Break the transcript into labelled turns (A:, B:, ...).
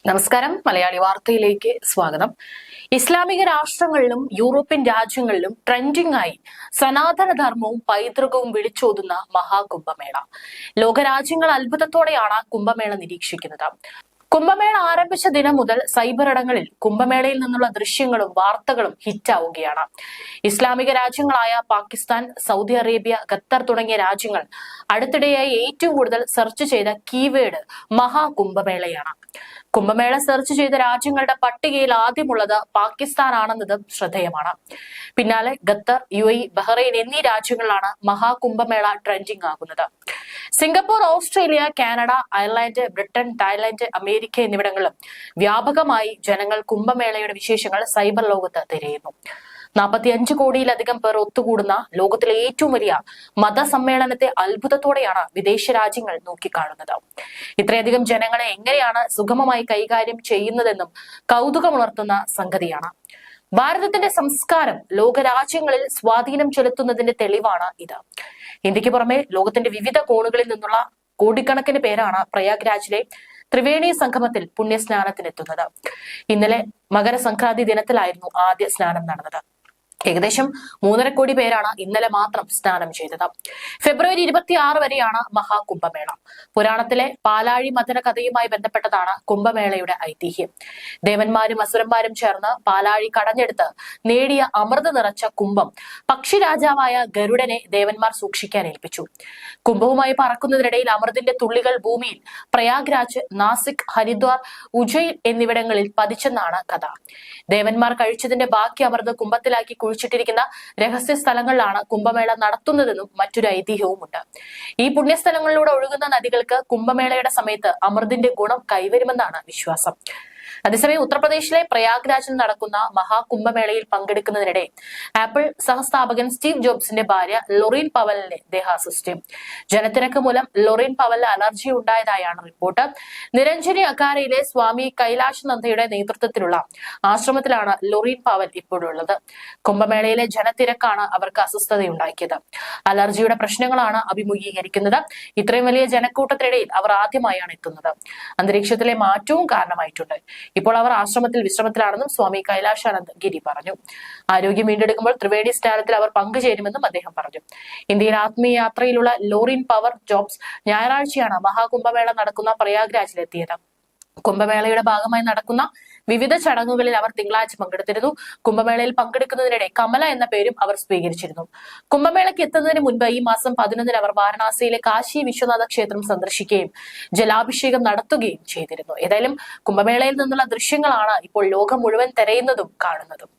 A: നമസ്കാരം. മലയാളി വാർത്തയിലേക്ക് സ്വാഗതം. ഇസ്ലാമിക രാഷ്ട്രങ്ങളിലും യൂറോപ്യൻ രാജ്യങ്ങളിലും ട്രെൻഡിംഗ് ആയി സനാതനധർമ്മവും പൈതൃകവും വിളിച്ചോതുന്ന മഹാകുംഭമേള. ലോകരാജ്യങ്ങൾ അത്ഭുതത്തോടെയാണ് കുംഭമേള നിരീക്ഷിക്കുന്നത്. കുംഭമേള ആരംഭിച്ച ദിനം മുതൽ സൈബർ ഇടങ്ങളിൽ കുംഭമേളയിൽ നിന്നുള്ള ദൃശ്യങ്ങളും വാർത്തകളും ഹിറ്റാവുകയാണ്. ഇസ്ലാമിക രാജ്യങ്ങളായ പാകിസ്ഥാൻ, സൗദി അറേബ്യ, ഖത്തർ തുടങ്ങിയ രാജ്യങ്ങൾ അടുത്തിടെയായി ഏറ്റവും കൂടുതൽ സെർച്ച് ചെയ്ത കീവേഡ് മഹാകുംഭമേളയാണ്. കുംഭമേള സെർച്ച് ചെയ്ത രാജ്യങ്ങളുടെ പട്ടികയിൽ ആദ്യമുള്ളത് പാകിസ്ഥാനാണെന്നതും ശ്രദ്ധേയമാണ്. പിന്നാലെ ഖത്തർ, UAE, ബഹ്റൈൻ എന്നീ രാജ്യങ്ങളിലാണ് മഹാകുംഭമേള ട്രെൻഡിംഗ് ആകുന്നത്. Singapore, Australia, Canada, Ireland, Britain, Thailand, America എന്നിവിടങ്ങളിലും വ്യാപകമായി ജനങ്ങൾ കുംഭമേളയുടെ വിശേഷങ്ങൾ സൈബർ ലോകത്ത് തിരയുന്നു. 45 കോടിയിലധികം പേർ ഒത്തുകൂടുന്ന ലോകത്തിലെ ഏറ്റവും വലിയ മതസമ്മേളനത്തെ അത്ഭുതത്തോടെയാണ് വിദേശ രാജ്യങ്ങൾ നോക്കിക്കാണുന്നത്. ഇത്രയധികം ജനങ്ങളെ എങ്ങനെയാണ് സുഗമമായി കൈകാര്യം ചെയ്യുന്നതെന്നും കൗതുകമുണർത്തുന്ന സംഗതിയാണ്. ഭാരതത്തിന്റെ സംസ്കാരം ലോകരാജ്യങ്ങളിൽ സ്വാധീനം ചെലുത്തുന്നതിന്റെ തെളിവാണ് ഇത്. ഇന്ത്യക്ക് പുറമെ ലോകത്തിന്റെ വിവിധ കോണുകളിൽ നിന്നുള്ള കോടിക്കണക്കിന് പേരാണ് പ്രയാഗ്രാജിലെ ത്രിവേണി സംഗമത്തിൽ പുണ്യസ്നാനത്തിനെത്തുന്നത്. ഇന്നലെ മകരസംക്രാന്തി ദിനത്തിലായിരുന്നു ആദ്യ സ്നാനം നടന്നത്. ഏകദേശം 3.5 കോടി പേരാണ് ഇന്നലെ മാത്രം സ്നാനം ചെയ്തത്. ഫെബ്രുവരി 26 വരെയാണ് മഹാകുംഭമേള. പുരാണത്തിലെ പാലാഴി മഥന കഥയുമായി ബന്ധപ്പെട്ടതാണ് കുംഭമേളയുടെ ഐതിഹ്യം. ദേവന്മാരും അസുരന്മാരും ചേർന്ന് പാലാഴി കടഞ്ഞെടുത്ത് നേടിയ അമൃത് നിറച്ച കുംഭം പക്ഷിരാജാവായ ഗരുഡനെ ദേവന്മാർ സൂക്ഷിക്കാൻ ഏൽപ്പിച്ചു. കുംഭവുമായി പറക്കുന്നതിനിടയിൽ അമൃതിന്റെ തുള്ളികൾ ഭൂമിയിൽ പ്രയാഗ്രാജ്, നാസിക്, ഹരിദ്വാർ, ഉജ്ജയിൻ എന്നിവിടങ്ങളിൽ പതിച്ചെന്നാണ് കഥ. ദേവന്മാർ കഴിച്ചതിന്റെ ബാക്കി അമൃത് കുംഭത്തിലാക്കി കുഴിച്ചിട്ടിരിക്കുന്ന രഹസ്യ സ്ഥലങ്ങളിലാണ് കുംഭമേള നടത്തുന്നതെന്നും മറ്റൊരു ഐതിഹ്യവുമുണ്ട്. ഈ പുണ്യസ്ഥലങ്ങളിലൂടെ ഒഴുകുന്ന നദികൾക്ക് കുംഭമേളയുടെ സമയത്ത് അമൃതിന്റെ ഗുണം കൈവരുമെന്നാണ് വിശ്വാസം. അതേസമയം ഉത്തർപ്രദേശിലെ പ്രയാഗ്രാജിൽ നടക്കുന്ന മഹാകുംഭമേളയിൽ പങ്കെടുക്കുന്നതിനിടെ ആപ്പിൾ സഹസ്ഥാപകൻ സ്റ്റീവ് ജോബ്സിന്റെ ഭാര്യ ലൊറീൻ പവലിനെ ദേഹാസ്വസ്ഥ്യം. ജനത്തിരക്ക് മൂലം ലൊറീൻ പവലിന് അലർജി ഉണ്ടായതായാണ് റിപ്പോർട്ട്. നിരഞ്ജനി അഖാരയിലെ സ്വാമി കൈലാഷ് നന്ദയുടെ നേതൃത്വത്തിലുള്ള ആശ്രമത്തിലാണ് ലൊറീൻ പവൽ ഇപ്പോഴുള്ളത്. കുംഭമേളയിലെ ജനത്തിരക്കാണ് അവർക്ക് അസ്വസ്ഥതയുണ്ടാക്കിയത്. അലർജിയുടെ പ്രശ്നങ്ങളാണ് അഭിമുഖീകരിക്കുന്നത്. ഇത്രയും വലിയ ജനക്കൂട്ടത്തിനിടയിൽ അവർ ആദ്യമായാണ് എത്തുന്നത്. അന്തരീക്ഷത്തിലെ മാറ്റവും കാരണമായിട്ടുണ്ട്. ഇപ്പോൾ അവർ ആശ്രമത്തിൽ വിശ്രമത്തിലാണെന്നും സ്വാമി കൈലാശാനന്ദ് ഗിരി പറഞ്ഞു. ആരോഗ്യം വീണ്ടെടുക്കുമ്പോൾ ത്രിവേണി സ്നാനത്തിൽ അവർ പങ്കുചേരുമെന്നും അദ്ദേഹം പറഞ്ഞു. ഇന്ത്യയിൽ ആത്മീയ യാത്രയിലുള്ള ലൊറീൻ പവർ ജോബ്സ് ഞായറാഴ്ചയാണ് മഹാകുംഭമേള നടക്കുന്ന പ്രയാഗ്രാജിലെത്തിയത്. കുംഭമേളയുടെ ഭാഗമായി നടക്കുന്ന വിവിധ ചടങ്ങുകളിൽ അവർ തിങ്കളാഴ്ച പങ്കെടുത്തിരുന്നു. കുംഭമേളയിൽ പങ്കെടുക്കുന്നതിനിടെ കമല എന്ന പേരും അവർ സ്വീകരിച്ചിരുന്നു. കുംഭമേളയ്ക്ക് എത്തുന്നതിന് മുൻപ് ഈ മാസം 11 അവർ വാരണാസിയിലെ കാശി വിശ്വനാഥ ക്ഷേത്രം സന്ദർശിക്കുകയും ജലാഭിഷേകം നടത്തുകയും ചെയ്തിരുന്നു. ഏതായാലും കുംഭമേളയിൽ നിന്നുള്ള ദൃശ്യങ്ങളാണ് ഇപ്പോൾ ലോകം മുഴുവൻ തിരയുന്നതും കാണുന്നതും.